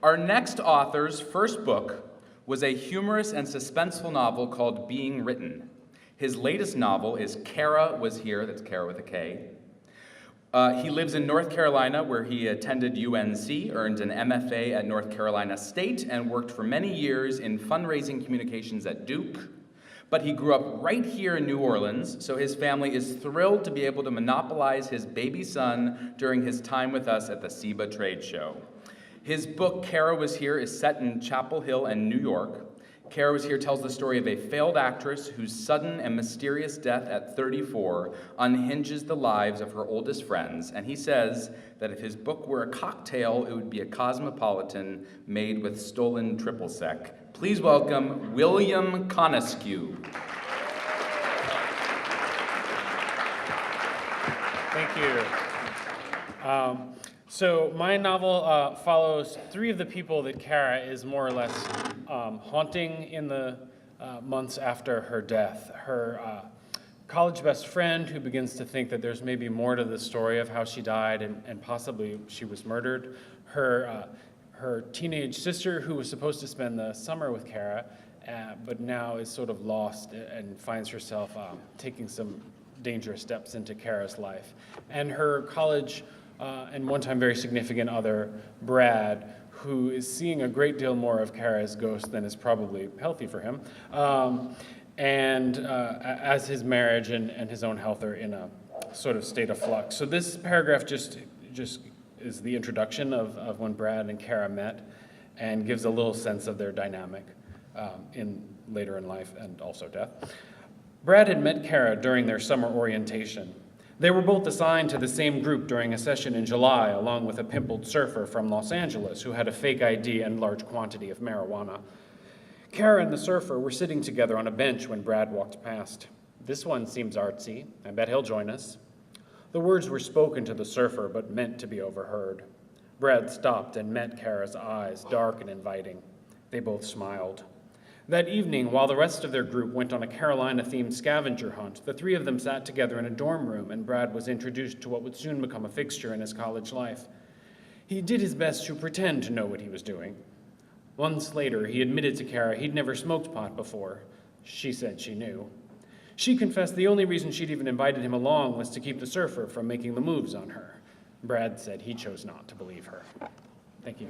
Our next author's first book was a humorous and suspenseful novel called Being Written. His latest novel is Kara Was Here, that's Kara with a K. He lives in North Carolina, where he attended UNC, earned an MFA at North Carolina State, and worked for many years in fundraising communications at Duke. But he grew up right here in New Orleans, so his family is thrilled to be able to monopolize his baby son during his time with us at the SIBA trade show. His book, Kara Was Here, is set in Chapel Hill and New York. Kara Was Here tells the story of a failed actress whose sudden and mysterious death at 34 unhinges the lives of her oldest friends, and he says that if his book were a cocktail, it would be a Cosmopolitan made with stolen triple sec. Please welcome William Conescu. Thank you. So my novel follows three of the people that Kara is more or less haunting in the months after her death. Her college best friend, who begins to think that there's maybe more to the story of how she died and possibly she was murdered. Her teenage sister, who was supposed to spend the summer with Kara, but now is sort of lost and finds herself taking some dangerous steps into Kara's life. And her college and one time very significant other, Brad, who is seeing a great deal more of Kara's ghost than is probably healthy for him, as his marriage and his own health are in a sort of state of flux. So this paragraph just is the introduction of when Brad and Kara met and gives a little sense of their dynamic later in life and also death. Brad had met Kara during their summer orientation. They were both assigned to the same group during a session in July, along with a pimpled surfer from Los Angeles who had a fake ID and large quantity of marijuana. Kara and the surfer were sitting together on a bench when Brad walked past. "This one seems artsy. I bet he'll join us." The words were spoken to the surfer, but meant to be overheard. Brad stopped and met Kara's eyes, dark and inviting. They both smiled. That evening, while the rest of their group went on a Carolina-themed scavenger hunt, the three of them sat together in a dorm room, and Brad was introduced to what would soon become a fixture in his college life. He did his best to pretend to know what he was doing. Months later, he admitted to Kara he'd never smoked pot before. She said she knew. She confessed the only reason she'd even invited him along was to keep the surfer from making the moves on her. Brad said he chose not to believe her. Thank you.